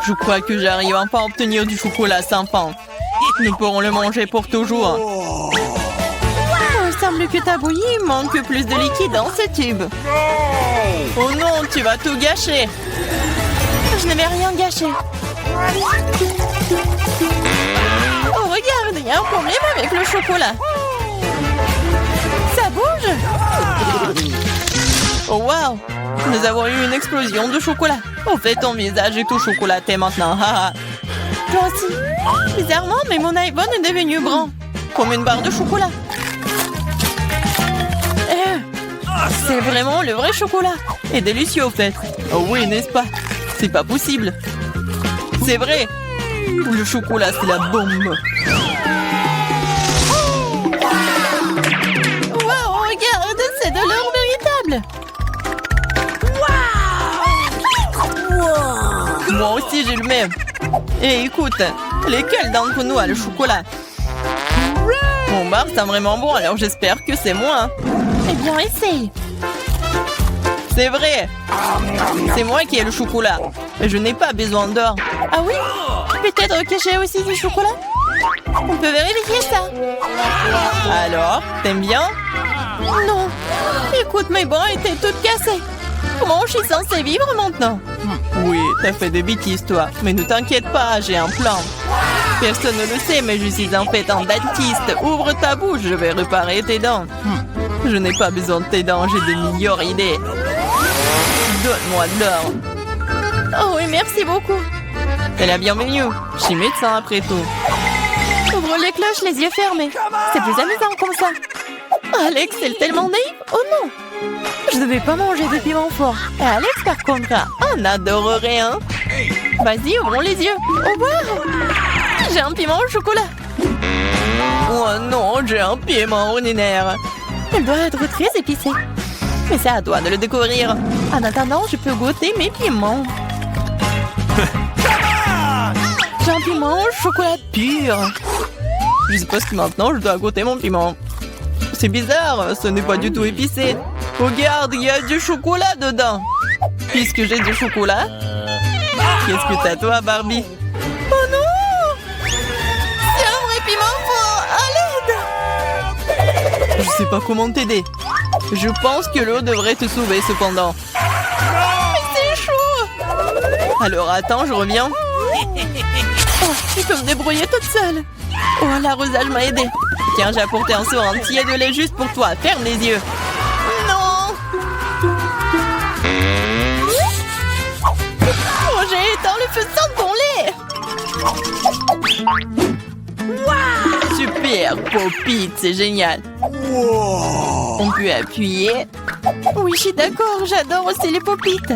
Je crois que j'arrive enfin à obtenir du chocolat sympa. Nous pourrons le manger pour toujours. Oh, il semble que ta bouillie manque plus de liquide dans ce tube. Oh non, tu vas tout gâcher. Je ne vais rien gâcher. Oh, regarde, il y a un problème avec le chocolat. Ça bouge. Oh, wow. Nous avons eu une explosion de chocolat. Au fait, ton visage est tout chocolaté maintenant. Toi aussi. Bizarrement, mais mon iPhone est devenu brun. Comme une barre de chocolat. C'est vraiment le vrai chocolat. Et délicieux, au fait. Oh oui, n'est-ce pas? C'est pas possible. C'est vrai. Le chocolat, c'est la bombe. Wow, regarde, c'est de l'or véritable. Wow. Moi aussi, j'ai le même. Et écoute, lequel d'entre nous a le chocolat? Mon bar sent vraiment bon, alors j'espère que c'est moi. Eh bien, essaye. C'est vrai. C'est moi qui ai le chocolat. Et je n'ai pas besoin d'or. Ah oui? Peut-être que j'ai aussi du chocolat? On peut vérifier ça. Alors, t'aimes bien? Non. Écoute, mes bras étaient toutes cassées. Comment je suis censée vivre maintenant? Oui, t'as fait des bêtises, toi. Mais ne t'inquiète pas, j'ai un plan. Personne ne le sait, mais je suis en fait un dentiste. Ouvre ta bouche, je vais réparer tes dents. Je n'ai pas besoin de tes dents, j'ai de meilleures idées. Donne-moi de l'or. Oh oui, merci beaucoup. C'est la bienvenue. Je suis médecin après tout. Ouvre les cloches, les yeux fermés. C'est plus amusant comme ça. Alex, c'est tellement naïf. Oh non. Je ne vais pas manger de piment fort. Et Alex, par contre, on adorerait, hein. Vas-y, ouvrons les yeux. Au revoir. J'ai un piment au chocolat. Oh non, j'ai un piment ordinaire. Il doit être très épicé. Mais c'est à toi de le découvrir. En attendant, je peux goûter mes piments. J'ai un piment au chocolat pur. Je suppose que maintenant, je dois goûter mon piment. C'est bizarre, ce n'est pas du tout épicé. Regarde, il y a du chocolat dedans. Puisque j'ai du chocolat, qu'est-ce que t'as toi, Barbie? Oh non! C'est un vrai piment fort! À l'aide! Je sais pas comment t'aider. Je pense que l'eau devrait te sauver cependant. Mais c'est chaud! Alors attends, je reviens. Oh, je peux me débrouiller toute seule. Oh, l'arrosage m'a aidé. Tiens, j'ai apporté un seau entier de lait juste pour toi. Ferme les yeux. Non! Oh, j'ai éteint le feu de ton lait! Wow! Super, Pop-It, c'est génial. Wow. On peut appuyer. Oui, je suis d'accord, j'adore aussi les Pop-It.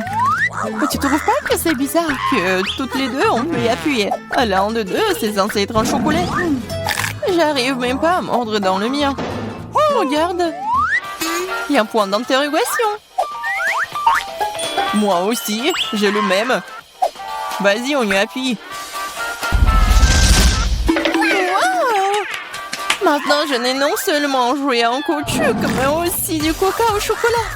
Mais tu trouves pas que c'est bizarre que toutes les deux, on peut y appuyer? À l'un de deux, c'est censé être un chocolat. J'arrive même pas à mordre dans le mien. Regarde. Il y a un point d'interrogation. Moi aussi, j'ai le même. Vas-y, on y appuie. Wow! Maintenant, je n'ai non seulement joué en caoutchouc, mais aussi du coca au chocolat.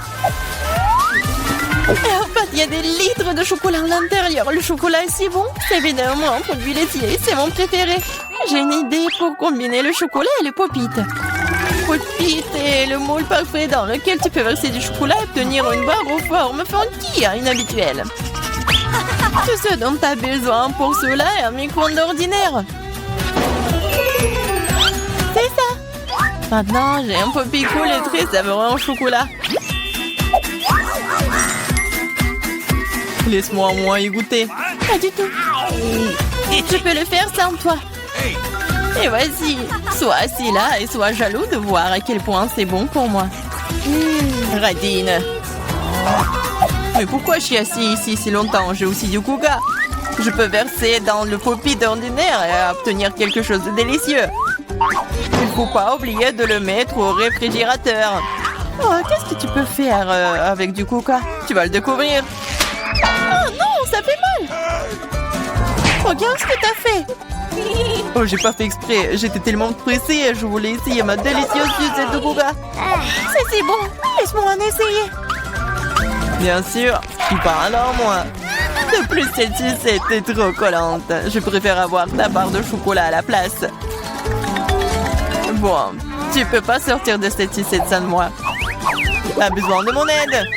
Et en fait, il y a des litres de chocolat à l'intérieur. Le chocolat est si bon. C'est évidemment un produit laitier. C'est mon préféré. J'ai une idée pour combiner le chocolat et le Pop-It. Pop-It est le moule parfait dans lequel tu peux verser du chocolat et obtenir une barre aux formes funky, inhabituelles. Tout ce dont tu as besoin pour cela est un micro-ondes ordinaire. C'est ça. Maintenant, j'ai un Pop-It cool et très savoureux en chocolat. Laisse-moi au moins y goûter. Pas du tout. Je peux le faire sans toi. Et vas-y, sois assis là et sois jaloux de voir à quel point c'est bon pour moi. Radine. Mais pourquoi je suis assis ici si longtemps? J'ai aussi du coca. Je peux verser dans le Pop-It ordinaire et obtenir quelque chose de délicieux. Il ne faut pas oublier de le mettre au réfrigérateur. Oh, qu'est-ce que tu peux faire avec du coca? Tu vas le découvrir. Oh non, ça fait mal. Regarde ce que t'as fait. Oh, j'ai pas fait exprès. J'étais tellement pressée. Je voulais essayer ma délicieuse sucette de coca. C'est si bon. Laisse-moi en essayer. Bien sûr. Tu parles alors, moi. De plus, cette sucette est trop collante. Je préfère avoir ta barre de chocolat à la place. Bon, tu peux pas sortir de cette sucette sans moi. T'as besoin de mon aide.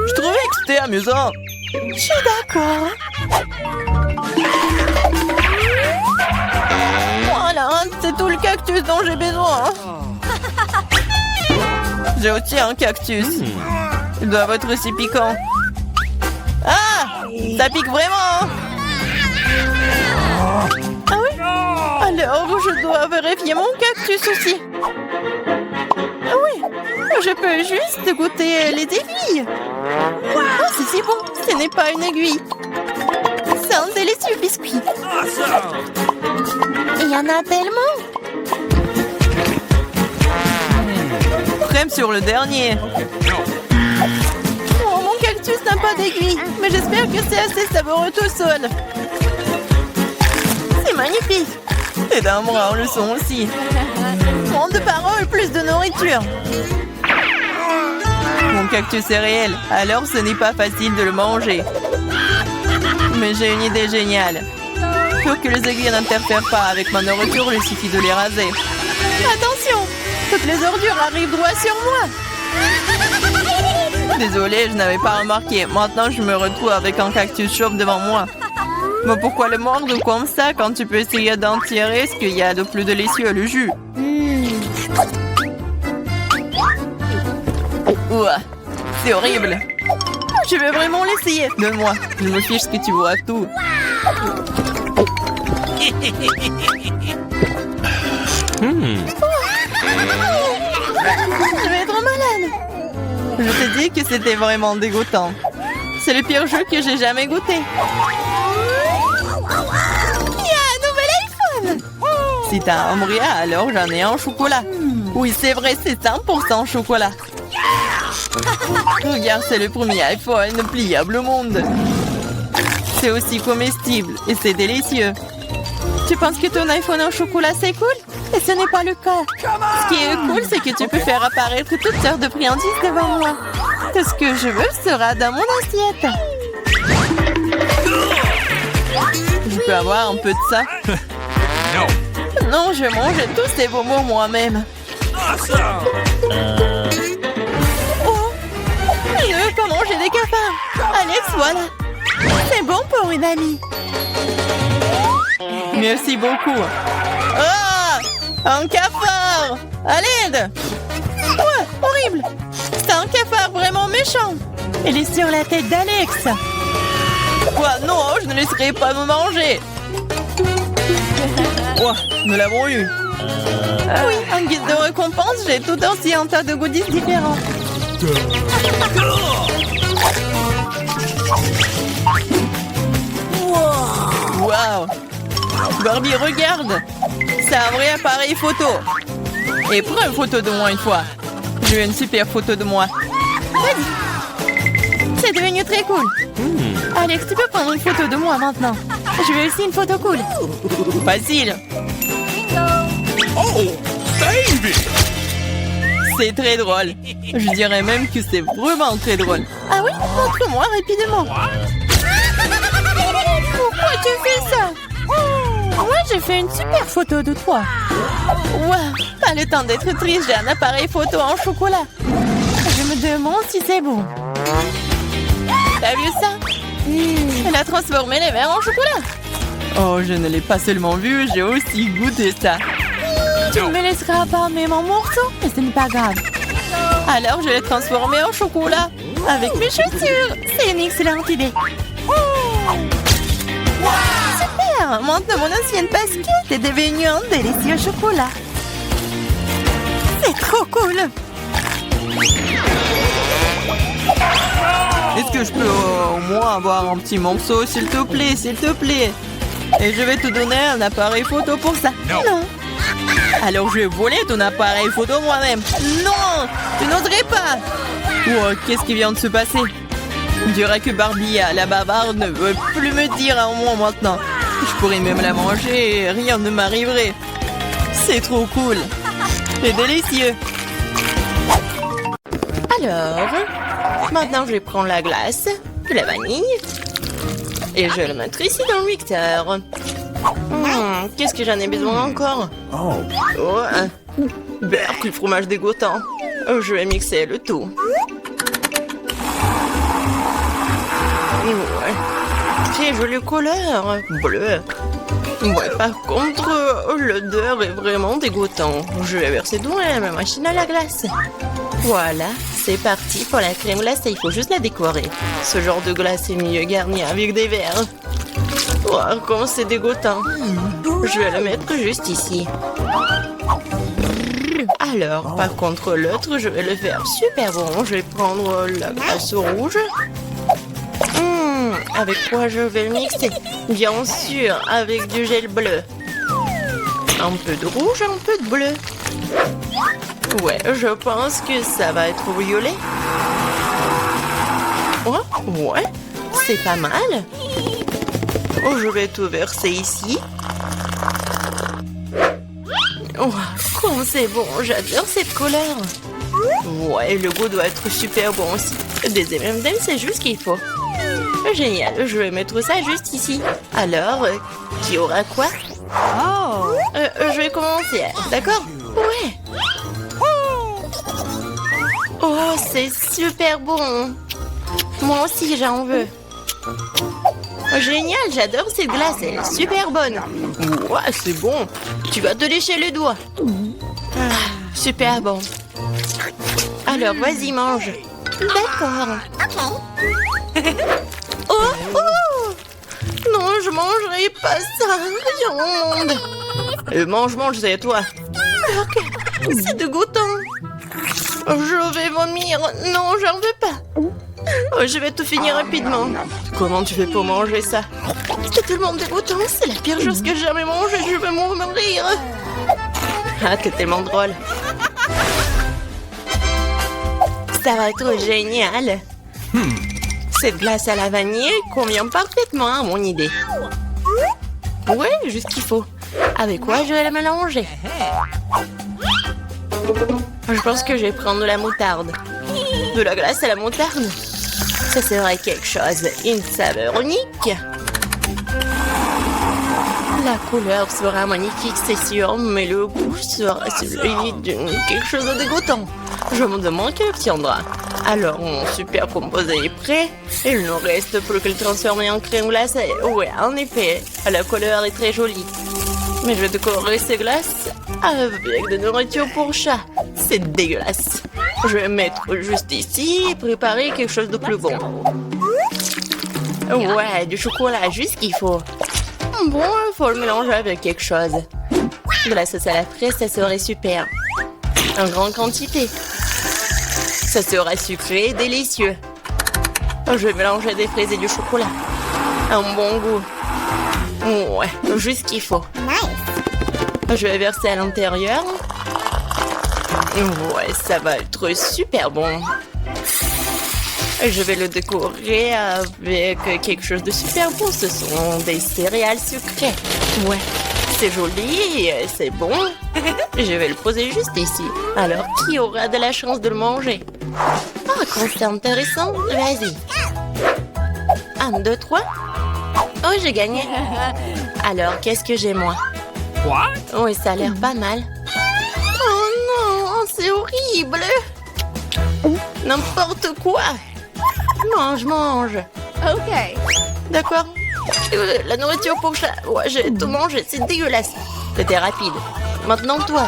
Je trouvais que c'était amusant. Je suis d'accord. Voilà, c'est tout le cactus dont j'ai besoin. J'ai aussi un cactus. Ils doivent être aussi piquants. Ah! Ça pique vraiment! Ah oui? Alors, je dois vérifier mon cactus aussi. Ah oui, je peux juste goûter les aiguilles. Oh, c'est si bon. Ce n'est pas une aiguille. C'est un délicieux biscuit. Il y en a tellement. Crème sur le dernier. Oh, mon cactus n'a pas d'aiguille. Mais j'espère que c'est assez savoureux tout seul. C'est magnifique. Les dames rares le sont aussi. Moins de paroles, plus de nourriture. Mon cactus est réel, alors ce n'est pas facile de le manger. Mais j'ai une idée géniale. Pour que les aiguilles n'interfèrent pas avec ma nourriture, il suffit de les raser. Attention! Toutes les ordures arrivent droit sur moi. Désolée, je n'avais pas remarqué. Maintenant, je me retrouve avec un cactus chauve devant moi. Mais pourquoi le mordre comme ça quand tu peux essayer d'en tirer ce qu'il y a de plus délicieux, le jus? Ouah, c'est horrible. Je vais vraiment l'essayer. Donne-moi. Je me fiche que tu vois tout. Je vais être malade. Je te dis que c'était vraiment dégoûtant. C'est le pire jeu que j'ai jamais goûté. Il y a un nouvel iPhone. Si t'as un bria, alors j'en ai un au chocolat. Oui, c'est vrai, c'est 100% chocolat. Regarde, c'est le premier iPhone pliable au monde. C'est aussi comestible et c'est délicieux. Tu penses que ton iPhone en chocolat c'est cool? Et ce n'est pas le cas. Ce qui est cool, c'est que tu peux faire apparaître toutes sortes de friandises devant moi. Tout ce que je veux sera dans mon assiette. Je peux avoir un peu de ça? Non, je mange tous ces bonbons moi-même. Oh, je ne veux pas manger des cafards. Alex, voilà. C'est bon pour une amie. Merci beaucoup. Ah! Un cafard! À l'aide! Ouais, horrible! C'est un cafard vraiment méchant! Il est sur la tête d'Alex! Quoi? Non, je ne laisserai pas me manger! Ouah, nous l'avons eu! Oui, en guise de récompense, j'ai tout aussi un tas de goodies différents. Wow! Barbie, regarde! C'est un vrai appareil photo! Et prends une photo de moi une fois! Je veux une super photo de moi! Vas-y! C'est devenu très cool! Alex, tu peux prendre une photo de moi maintenant! Je veux aussi une photo cool! Facile! Oh, baby! C'est très drôle! Je dirais même que c'est vraiment très drôle! Ah oui? Montre-moi rapidement! Pourquoi tu fais ça? Moi, j'ai fait une super photo de toi. Wow, pas le temps d'être triste, j'ai un appareil photo en chocolat. Je me demande si c'est bon. T'as vu ça? Elle a transformé les verres en chocolat. Oh, je ne l'ai pas seulement vu, j'ai aussi goûté ça. Tu me laisseras pas même en morceaux, mais ce n'est pas grave. Alors, je l'ai transformé en chocolat avec mes chaussures. C'est une excellente idée. Super! Maintenant, mon ancienne basket est devenue un délicieux chocolat. C'est trop cool! Est-ce que je peux au moins avoir un petit morceau, s'il te plaît, s'il te plaît? Et je vais te donner un appareil photo pour ça. Non! Alors je vais voler ton appareil photo moi-même. Non! Tu n'oserais pas! Wow, qu'est-ce qui vient de se passer? On dirait que Barbie, la bavarde, ne veut plus me dire un mot maintenant. Je pourrais même la manger et rien ne m'arriverait. C'est trop cool. C'est délicieux. Alors, Maintenant, je vais prendre la glace, de la vanille, et je vais le mettre ici dans le mixeur. Qu'est-ce que j'en ai besoin encore? Berk, le fromage dégoûtant. Je vais mixer le tout. Très joli couleur, bleu. Ouais, par contre, l'odeur est vraiment dégoûtante. Je vais verser dans ma machine à la glace. Voilà, c'est parti pour la crème glacée. Il faut juste la décorer. Ce genre de glace est mieux garni avec des verres. Oh, comment c'est dégoûtant. Je vais le mettre juste ici. Alors, par contre, l'autre, je vais le faire super bon. Je vais prendre la glace rouge. Avec quoi je vais le mixer? Bien sûr, avec du gel bleu. Un peu de rouge, un peu de bleu. Ouais, je pense que ça va être violet. Oh, ouais, c'est pas mal. Oh, je vais tout verser ici. Oh, comme c'est bon, j'adore cette couleur. Ouais, le goût doit être super bon aussi. Des M&M's, c'est juste ce qu'il faut. Génial, je vais mettre ça juste ici. Alors, qui aura quoi? Je vais commencer, d'accord? Ouais. Oh, c'est super bon. Moi aussi, j'en veux. Génial, j'adore cette glace, elle est super bonne. Ouais, c'est bon. Tu vas te lécher les doigts. Super bon. Alors, vas-y, mange. D'accord. Oh! Non, je mangerai pas ça. Viens au monde. Mange, c'est à toi. C'est dégoûtant. Je vais vomir. Non, j'en veux pas. Je vais tout finir rapidement. Comment tu fais pour manger ça? C'est tellement dégoûtant. C'est la pire chose que j'ai jamais mangée. Je vais mourir. Ah, t'es tellement drôle. Ça va être génial. Cette glace à la vanille convient parfaitement à mon idée. Ouais, juste qu'il faut. Avec quoi je vais la mélanger? Je pense que je vais prendre de la moutarde. De la glace à la moutarde? Ça serait quelque chose. Une saveur unique. La couleur sera magnifique, c'est sûr, mais le goût sera celui de quelque chose de dégoûtant. Je me demande qui l'obtiendra. Alors, mon super composé est prêt. Il ne reste plus que le transformer en crème glacée. Ouais, en effet, la couleur est très jolie. Mais je vais décorer ces glaces avec de nourriture pour chat. C'est dégueulasse. Je vais mettre juste ici et préparer quelque chose de plus bon. Ouais, du chocolat, juste ce qu'il faut. Bon, il faut le mélanger avec quelque chose. De la sauce à la fraise, ça serait super. En grande quantité. Ça sera sucré et délicieux. Je vais mélanger des fraises et du chocolat. Un bon goût. Ouais, juste ce qu'il faut. Je vais verser à l'intérieur. Ouais, ça va être super bon. Je vais le décorer avec quelque chose de super bon. Ce sont des céréales sucrées. Ouais, c'est joli, c'est bon. Je vais le poser juste ici. Alors, qui aura de la chance de le manger? Ah, quand c'est intéressant, vas-y. 1, 2, 3. Oh, j'ai gagné. Alors, qu'est-ce que j'ai, moi? Oui, ça a l'air pas mal. Oh non, c'est horrible. N'importe quoi. Mange. Okay. D'accord. La nourriture pour chat. Ouais, j'ai tout mangé, c'est dégueulasse. C'était rapide. Maintenant, toi.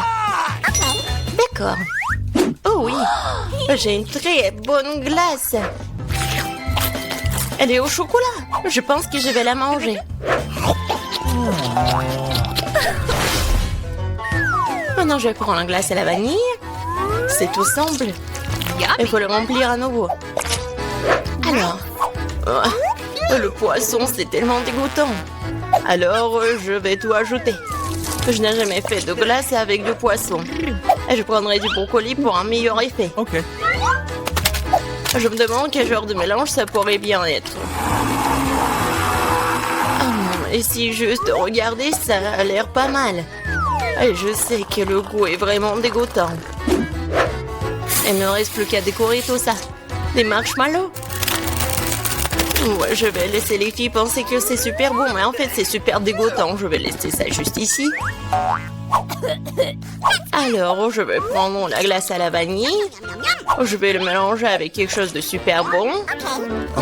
D'accord. Oh oui, j'ai une très bonne glace. Elle est au chocolat. Je pense que je vais la manger. Maintenant, je vais prendre la glace à la vanille. C'est tout simple. Il faut le remplir à nouveau. Alors, le poisson, c'est tellement dégoûtant. Alors, je vais tout ajouter. Je n'ai jamais fait de glace avec du poisson. Et je prendrai du brocoli pour un meilleur effet. Ok. Je me demande quel genre de mélange ça pourrait bien être. Et si juste regarder, ça a l'air pas mal. Et je sais que le goût est vraiment dégoûtant. Il ne me reste plus qu'à décorer tout ça. Des marshmallows. Ouais, je vais laisser les filles penser que c'est super bon, mais en fait c'est super dégoûtant. Je vais laisser ça juste ici. Alors, je vais prendre la glace à la vanille. Je vais le mélanger avec quelque chose de super bon.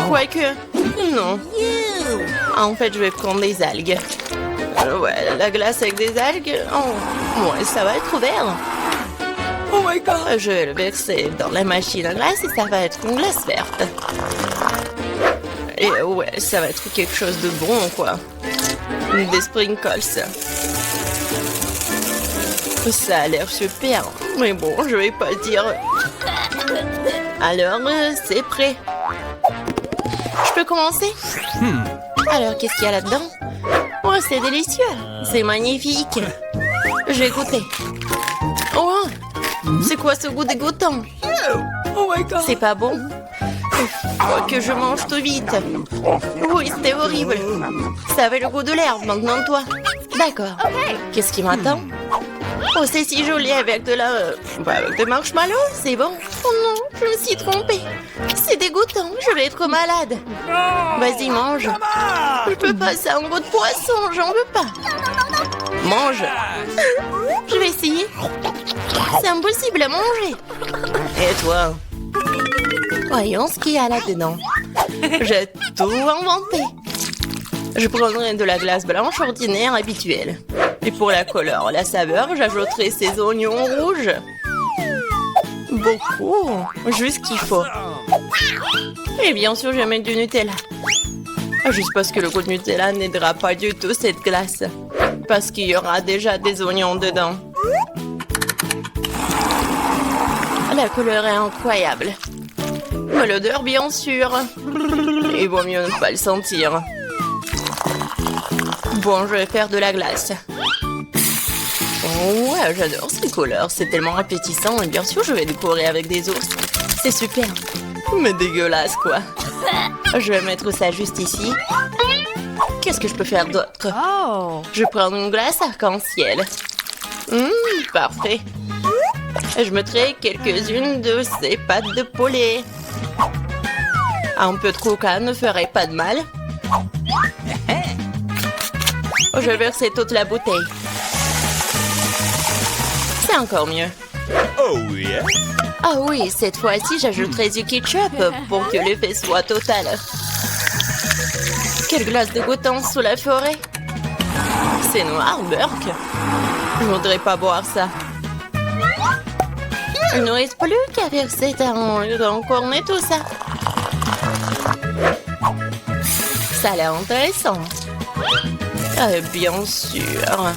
Quoique, non. En fait, je vais prendre des algues. Ouais, la glace avec des algues, oh, ouais, ça va être vert. Oh my god! Je vais le verser dans la machine à glace et ça va être une glace verte. Et ouais, ça va être quelque chose de bon, quoi. Des sprinkles. Ça a l'air super. Mais bon, je vais pas le dire. Alors, c'est prêt. Je peux commencer? Alors, qu'est-ce qu'il y a là-dedans? Oh, c'est délicieux. C'est magnifique. Je vais goûter. Oh, c'est quoi ce goût dégoûtant? Oh my god. C'est pas bon. Faut que je mange tout vite. Oui, c'était horrible. Ça avait le goût de l'herbe, maintenant toi. D'accord. Qu'est-ce qui m'attend? Oh, c'est si joli avec de la... avec des marshmallows, c'est bon. Oh non, je me suis trompée. C'est dégoûtant, je vais être malade. Vas-y, mange. Je peux pas, c'est un goût de poisson, j'en veux pas. Mange. Je vais essayer. C'est impossible à manger. Et toi? Voyons ce qu'il y a là-dedans. J'ai tout inventé. Je prendrai de la glace blanche ordinaire habituelle. Et pour la couleur, la saveur, j'ajouterai ces oignons rouges. Beaucoup. Juste qu'il faut. Et bien sûr, je vais mettre du Nutella. Juste parce que le goût de Nutella n'aidera pas du tout cette glace. Parce qu'il y aura déjà des oignons dedans. La couleur est incroyable. Mais l'odeur, bien sûr. Il vaut mieux ne pas le sentir. Bon, je vais faire de la glace. Oh ouais, j'adore ces couleurs. C'est tellement appétissant. Et bien sûr, je vais décorer avec des ours. C'est super. Mais dégueulasse, quoi. Je vais mettre ça juste ici. Qu'est-ce que je peux faire d'autre? Je prends une glace arc-en-ciel. Parfait. Je mettrai quelques-unes de ces pâtes de poulet. Un peu de coca ne ferait pas de mal. Je vais verser toute la bouteille. C'est encore mieux. Oh yeah. Ah oui, cette fois-ci, j'ajouterai du ketchup pour que l'effet soit total. Quelle glace dégoûtante sous la forêt. C'est noir, Burke. Je voudrais pas boire ça. Il ne reste plus qu'à verser dans cornet tout ça. Ça a l'air intéressant. Bien sûr.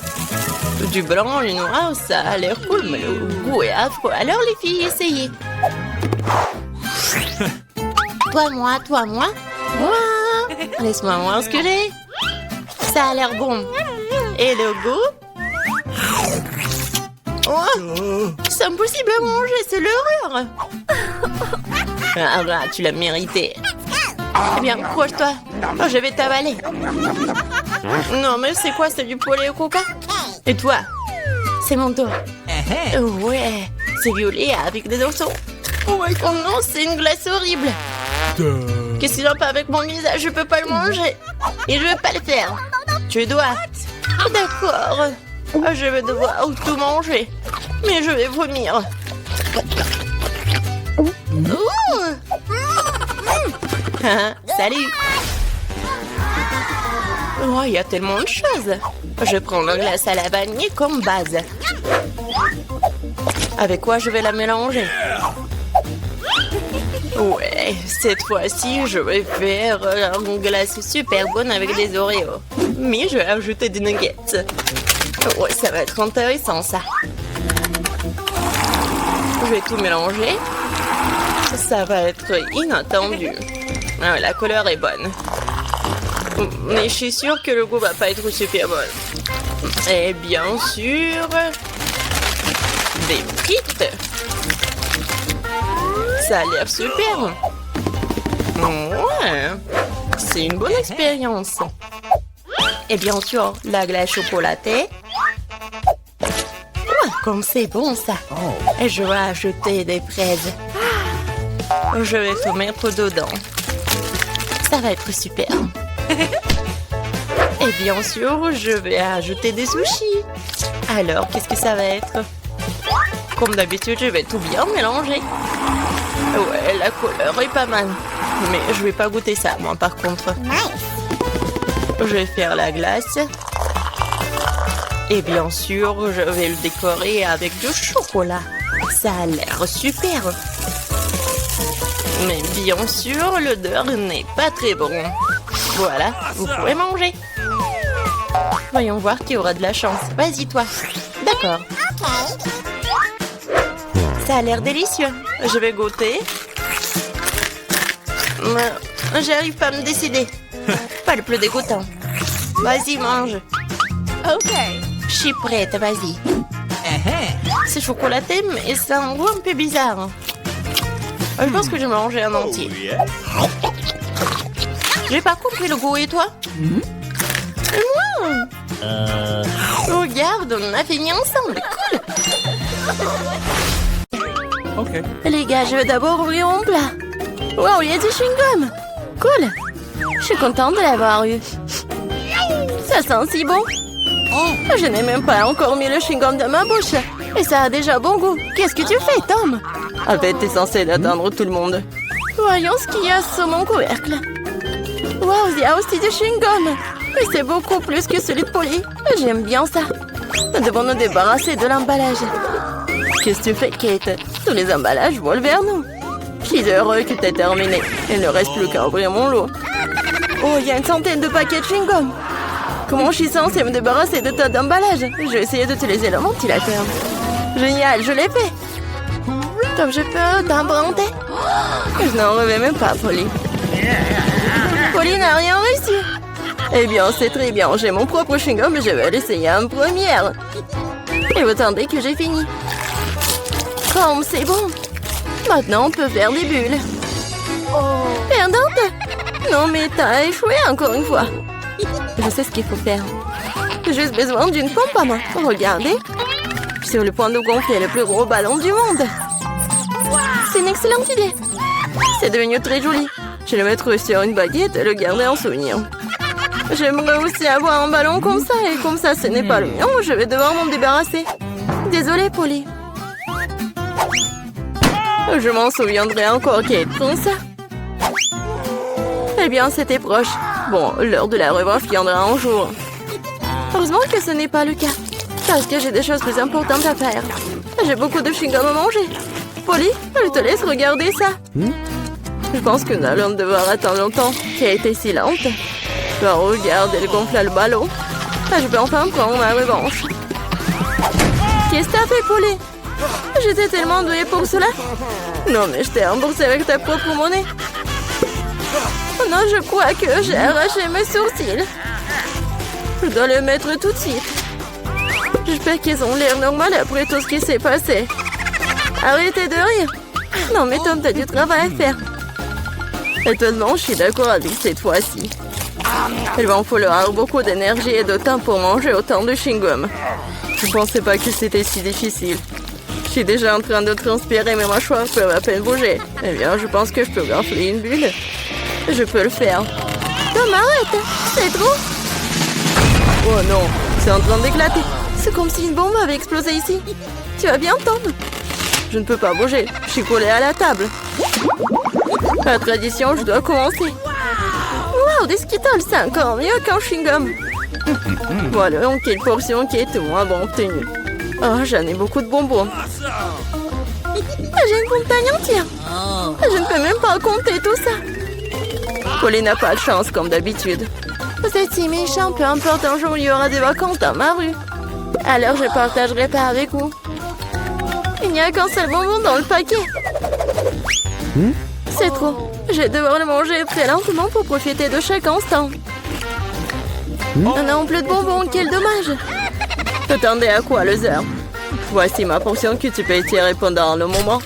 Du blanc, le noir, ça a l'air cool, mais le goût est affreux. Alors les filles, essayez. Toi, moi. Moi. Laisse-moi voir ce que j'ai. Ça a l'air bon. Et le goût? Oh, c'est impossible à manger, c'est l'horreur. Ah là, tu l'as mérité. Eh bien, accroche-toi. Oh, je vais t'avaler. Non, mais c'est quoi? C'est du poulet au coca? Et toi? C'est mon tour. Ouais, c'est violet avec des oiseaux. Oh non, c'est une glace horrible. Qu'est-ce qu'il en fait avec mon visage? Je peux pas le manger. Et je veux pas le faire. Tu dois. D'accord. Je vais devoir tout manger. Mais je vais vomir. Salut. Oh, il y a tellement de choses. Je prends la glace à la vanille comme base. Avec quoi je vais la mélanger? Ouais, cette fois-ci, je vais faire une glace super bonne avec des Oreos. Mais je vais ajouter des nuggets. Ouais, ça va être intéressant, ça. Je vais tout mélanger. Ça va être inattendu. Ah, la couleur est bonne. Mais je suis sûre que le goût va pas être super bon. Et bien sûr, des frites. Ça a l'air super. Ouais, c'est une bonne expérience. Et bien sûr, la glace chocolatée. Ouais, comme c'est bon ça. Et je vais ajouter des fraises. Je vais tout mettre dedans. Ça va être super. Et bien sûr, je vais ajouter des sushis. Alors, qu'est-ce que ça va être? Comme d'habitude, je vais tout bien mélanger. Ouais, la couleur est pas mal. Mais je vais pas goûter ça, moi, par contre. Je vais faire la glace. Et bien sûr, je vais le décorer avec du chocolat. Ça a l'air super. Mais bien sûr, l'odeur n'est pas très bon. Voilà, vous pouvez manger. Voyons voir qui aura de la chance. Vas-y, toi. D'accord. Ça a l'air délicieux. Je vais goûter. J'arrive pas à me décider. Pas le plus dégoûtant. Vas-y, mange. OK. Je suis prête, vas-y. C'est chocolaté, mais ça a un goût un peu bizarre. Je pense que je vais manger un entier. J'ai pas compris le goût, et toi? Regarde, on a fini ensemble, cool. OK. Les gars, je vais d'abord ouvrir mon plat. Wow, il y a du chewing-gum. Cool. Je suis contente de l'avoir eu. Ça sent si bon. Je n'ai même pas encore mis le chewing-gum dans ma bouche. Et ça a déjà bon goût. Qu'est-ce que tu fais, Tom? En fait, t'es censé atteindre tout le monde. Voyons ce qu'il y a sur mon couvercle. Wow, il y a aussi du chewing-gum. Mais c'est beaucoup plus que celui de Polly. J'aime bien ça. Nous devons nous débarrasser de l'emballage. Qu'est-ce que tu fais, Kate? Tous les emballages volent vers nous. Je suis heureux que t'aies terminé. Il ne reste plus qu'à ouvrir mon lot. Oh, il y a une centaine de paquets de chewing-gum. Comment je suis censée me débarrasser de tas d'emballages? Je vais essayer d'utiliser le ventilateur. Génial, je l'ai fait. Comme je peux t'emprunter? Je n'en reviens même pas, Polly. Polly n'a rien réussi. Eh bien, c'est très bien. J'ai mon propre chewing-gum et je vais l'essayer en première. Et vous attendez que j'ai fini. Comme c'est bon. Maintenant, on peut faire des bulles. Perdante? Non, mais t'as échoué encore une fois. Je sais ce qu'il faut faire. J'ai juste besoin d'une pompe à main. Regardez. Je suis sur le point de gonfler le plus gros ballon du monde. C'est une excellente idée. C'est devenu très joli. Je vais le mettre sur une baguette et le garder en souvenir. J'aimerais aussi avoir un ballon comme ça. Et comme ça, ce n'est pas le mien, je vais devoir m'en débarrasser. Désolée, Polly. Je m'en souviendrai encore, Kate, comme ça. Eh bien, c'était proche. Bon, l'heure de la revanche viendra un jour. Heureusement que ce n'est pas le cas. Parce que j'ai des choses plus importantes à faire. J'ai beaucoup de chewing-gum à manger. Polly, je te laisse regarder ça. Je pense que nous allons devoir attendre longtemps. Kate est si lente. Alors, regarde, elle gonfle le ballon. Je peux enfin prendre ma revanche. Qu'est-ce que t'as fait, Polly? J'étais tellement douée pour cela. Non, mais je t'ai remboursé avec ta propre monnaie. Oh non, je crois que j'ai arraché mes sourcils. Je dois le mettre tout de suite. J'espère qu'ils ont l'air normal après tout ce qui s'est passé. Arrêtez de rire. Non, mais Tom, t'as du travail à faire. Étonnamment, je suis d'accord avec cette fois-ci. Il va en falloir beaucoup d'énergie et de temps pour manger autant de chewing-gum. Je ne pensais pas que c'était si difficile. Je suis déjà en train de transpirer, mes mâchoires peuvent à peine bouger. Eh bien, je pense que je peux gonfler une bulle. Je peux le faire. Tom, arrête! C'est trop! Oh non, c'est en train d'éclater. C'est comme si une bombe avait explosé ici. Tu vas bien, Tom? Je ne peux pas bouger. Je suis collée à la table. La tradition, je dois commencer. Wow, des Skittles, c'est encore mieux qu'un chewing-gum. Voilà, donc quelle portion qui est moins bon obtenue. Oh, j'en ai beaucoup de bonbons. J'ai une montagne entière. Je ne peux même pas compter tout ça. Polly n'a pas de chance, comme d'habitude. Vous êtes si méchant, peu importe, un jour il y aura des vacances dans ma rue. Alors je partagerai pas avec vous. Il n'y a qu'un seul bonbon dans le paquet. C'est trop. Je vais devoir le manger très lentement pour profiter de chaque instant. On n'a plus de bonbons, quel dommage. T'attendais à quoi, Loser? Voici ma portion que tu peux étirer pendant le moment.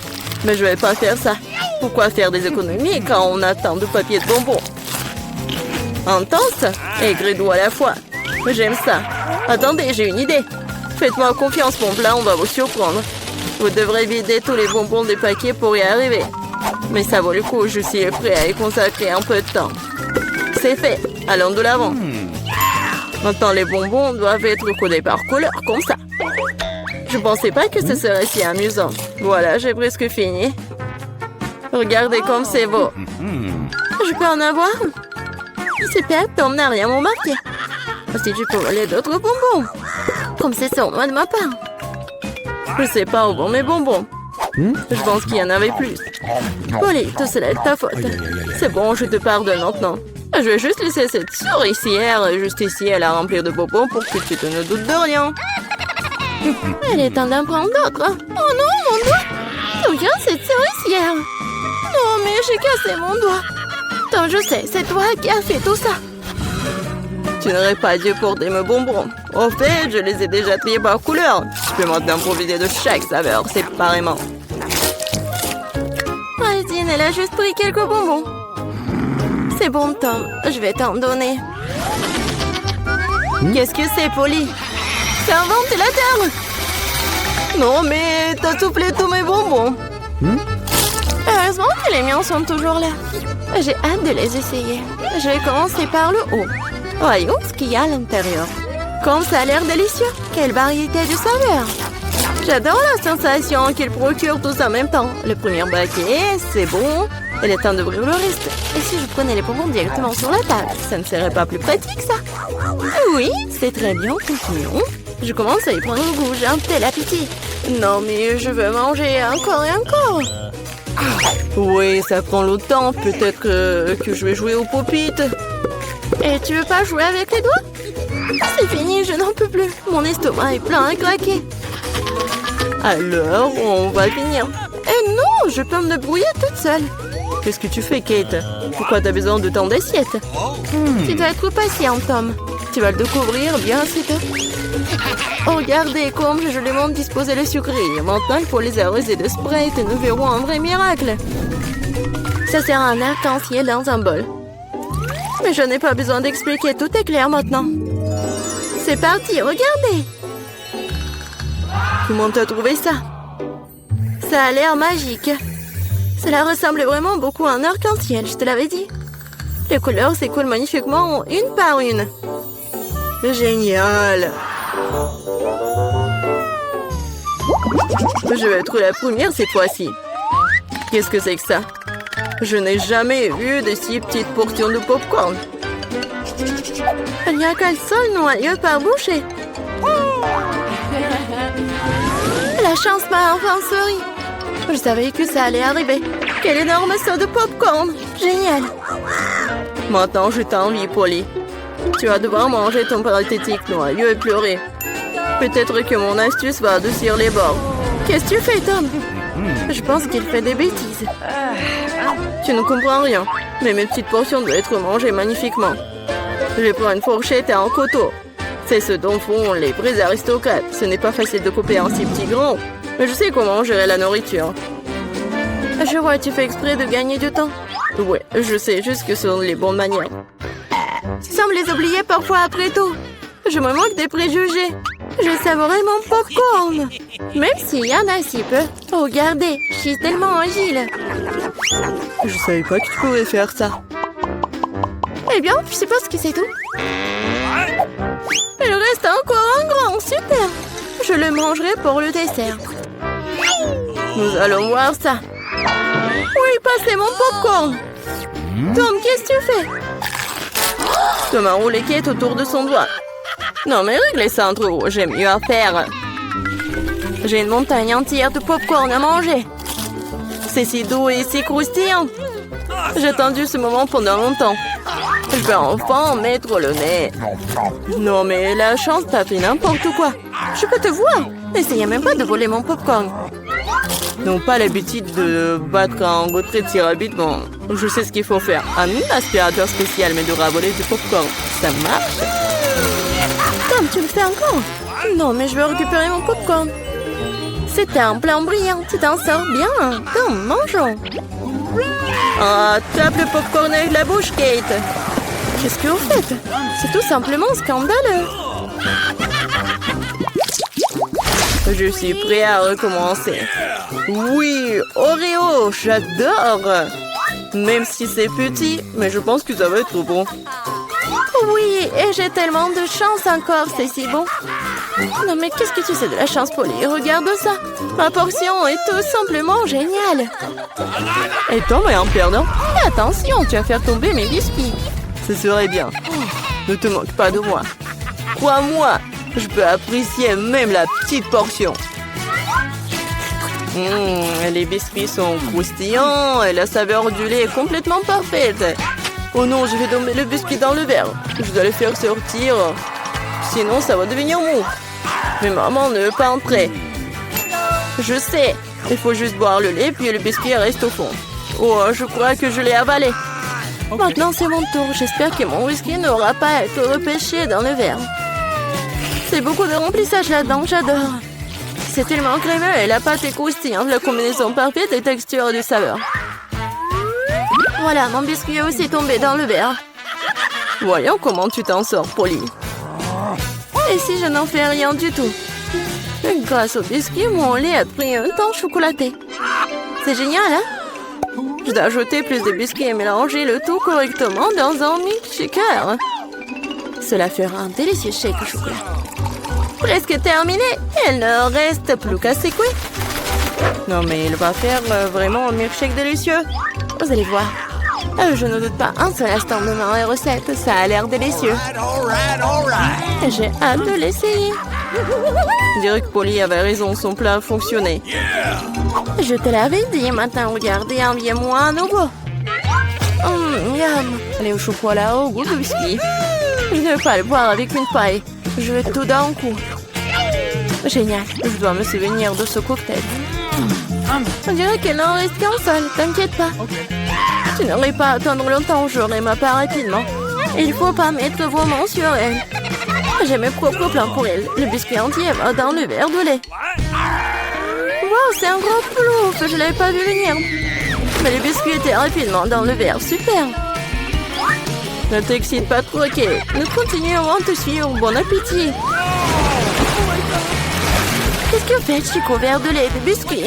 Mais je vais pas faire ça. Pourquoi faire des économies quand on a tant de papier de bonbons? Intense et gris-doux à la fois. J'aime ça. Attendez, j'ai une idée. Faites-moi confiance, mon plat, on va vous surprendre. Vous devrez vider tous les bonbons des paquets pour y arriver. Mais ça vaut le coup, je suis prêt à y consacrer un peu de temps. C'est fait, allons de l'avant. Maintenant, les bonbons doivent être codés par couleur, comme ça. Je pensais pas que ce serait si amusant. Voilà, j'ai presque fini. Regardez comme c'est beau. Je peux en avoir? Super, Tom n'a rien remarqué. Si tu peux voler d'autres bonbons. Comme c'est sournois de ma part. Je sais pas où vont mes bonbons. Je pense qu'il y en avait plus. Polly, tout cela est ta faute. C'est bon, je te pardonne maintenant. Je vais juste laisser cette souricière juste ici à la remplir de bonbons pour que tu te ne doutes de rien. Elle est temps d'en prendre d'autres. Oh non, mon doigt! Regarde cette souricière. Non, mais j'ai cassé mon doigt. Tant je sais, c'est toi qui as fait tout ça. Tu n'aurais pas dû porter mes bonbons. Au fait, je les ai déjà triés par couleur. Je peux maintenant profiter de chaque saveur séparément. Aldine, elle a juste pris quelques bonbons. C'est bon, Tom. Je vais t'en donner. Qu'est-ce que c'est, Polly? C'est un ventilateur! Non, mais t'as soufflé tous mes bonbons. Heureusement que les miens sont toujours là. J'ai hâte de les essayer. Je vais commencer par le haut. Voyons ce qu'il y a à l'intérieur. Comme ça a l'air délicieux. Quelle variété de saveurs. J'adore la sensation qu'il procure tous en même temps. Le premier baquet, c'est bon. Il est temps d'ouvrir le reste. Et si je prenais les bonbons directement sur la table, ça ne serait pas plus pratique, ça? Oui, c'est très bien. Continuons. Je commence à y prendre goût. J'ai un tel appétit. Non, mais je veux manger encore et encore. Oui, ça prend le temps. Peut-être que je vais jouer au pop-it. Et tu veux pas jouer avec les doigts? C'est fini, je n'en peux plus. Mon estomac est plein à craquer. Alors, on va finir. Eh non, je peux me débrouiller toute seule. Qu'est-ce que tu fais, Kate? Pourquoi t'as besoin de tant d'assiettes? Tu dois être patient, Tom. Tu vas le découvrir bien assez tôt. Oh, regardez comme j'ai joliment disposé le sucre. Maintenant, il faut les arroser de Sprite et nous verrons un vrai miracle. Ça sert à un arc-en-ciel dans un bol. Mais je n'ai pas besoin d'expliquer, tout est clair maintenant. C'est parti, regardez. Comment t'as trouvé ça? Ça a l'air magique. Cela ressemble vraiment beaucoup à un arc-en-ciel, je te l'avais dit. Les couleurs s'écoulent magnifiquement une par une. Génial. Je vais être la première cette fois-ci. Qu'est-ce que c'est que ça? Je n'ai jamais vu de si petites portions de popcorn. Il n'y a qu'un seul noyau par bouchée. La chance m'a enfin souri. Je savais que ça allait arriver. Quel énorme saut de popcorn. Génial. Maintenant, je t'envie, Polly. Tu vas devoir manger ton pathétique noyau et pleurer. Peut-être que mon astuce va adoucir les bords. Qu'est-ce que tu fais, Tom? Je pense qu'il fait des bêtises. Tu ne comprends rien. Mais mes petites portions doivent être mangées magnifiquement. Je vais prendre une fourchette et un couteau. C'est ce dont font les vrais aristocrates. Ce n'est pas facile de couper un si petit grand. Mais je sais comment gérer la nourriture. Je vois, tu fais exprès de gagner du temps. Ouais, je sais juste que ce sont les bonnes manières. Tu sembles les oublier parfois après tout. Je me moque des préjugés. Je savourais mon popcorn. Même s'il y en a si peu. Oh, regardez, je suis tellement agile. Je savais pas que tu pouvais faire ça. Eh bien, je suppose que c'est tout. Il reste encore un grand, super. Je le mangerai pour le dessert. Nous allons voir ça. Oui, passez mon popcorn. Tom, qu'est-ce que tu fais? Tom a roulé Kate autour de son doigt. Non, mais réglez ça entre vous, j'ai mieux à faire. J'ai une montagne entière de popcorn à manger. C'est si doux et si croustillant. J'ai attendu ce moment pendant longtemps. Je vais enfin en mettre le nez. Non, mais la chance t'a fait n'importe quoi. Je peux te voir. N'essayez même pas de voler mon popcorn. N'ont pas l'habitude de battre un retrait si rapidement. Je sais ce qu'il faut faire. Un aspirateur spécial m'aidera à voler du popcorn. Ça marche. Tom, tu le fais encore? Non, mais je veux récupérer mon popcorn. C'était un plan brillant. Tu t'en sors bien. Tom, mangeons. Ah, tape le popcorn avec la bouche, Kate. Qu'est-ce que vous faites? C'est tout simplement scandaleux. Je suis prêt à recommencer. Oui, Oreo, j'adore. Même si c'est petit, mais je pense que ça va être bon. Oui, et j'ai tellement de chance encore, c'est si bon. Non mais qu'est-ce que tu sais de la chance, Polly? Regarde ça. Ma portion est tout simplement géniale. Et toi, mais en perdant, fais attention, tu vas faire tomber mes biscuits. Ce serait bien. Ne te moque pas de moi. Crois-moi, je peux apprécier même la petite portion. Les biscuits sont croustillants et la saveur du lait est complètement parfaite. Oh non, je vais tomber le biscuit dans le verre. Je dois le faire sortir. Sinon, ça va devenir mou. Mais maman ne veut pas entrer. Je sais. Il faut juste boire le lait, puis le biscuit reste au fond. Oh, je crois que je l'ai avalé. Maintenant, c'est mon tour. J'espère que mon whisky n'aura pas à être repêché dans le verre. C'est beaucoup de remplissage là-dedans, j'adore. C'est tellement crémeux et la pâte est croustillante. La combinaison parfaite de texture et de saveur. Voilà, mon biscuit est aussi tombé dans le verre. Voyons comment tu t'en sors, Polly. Et si je n'en fais rien du tout? Grâce au biscuit, mon lait a pris un temps chocolaté. C'est génial, hein? Je dois ajouter plus de biscuits et mélanger le tout correctement dans un milkshaker. Cela fera un délicieux shake au chocolat. Presque terminé. Il ne reste plus qu'à secouer. Non, mais il va faire vraiment un milkshake délicieux. Vous allez voir. Je ne doute pas un seul instant de ma recette. Ça a l'air délicieux. J'ai hâte de l'essayer. Je dirais que Polly avait raison. Son plat a fonctionné. Je te l'avais dit. Maintenant, regardez, enviez-moi un nouveau. Miam. Allez, au chocolat, au goût de biscuit. Je ne vais pas le boire avec une paille. Je vais tout d'un coup. Génial. Je dois me souvenir de ce cocktail. On dirait qu'il n'en reste qu'un seul. T'inquiète pas. Tu n'aurais pas à attendre longtemps. J'aurai ma part rapidement. Il faut pas mettre vos mains sur elle. J'ai mes propres plans pour elle. Le biscuit entier va dans le verre de lait. Wow, c'est un gros plouf. Je l'avais pas vu venir. Mais le biscuit était rapidement dans le verre. Super. Ne t'excite pas trop, ok. Nous continuerons à te suivre. Bon appétit. Qu'est-ce que fait Chico? Verre de lait et de biscuits.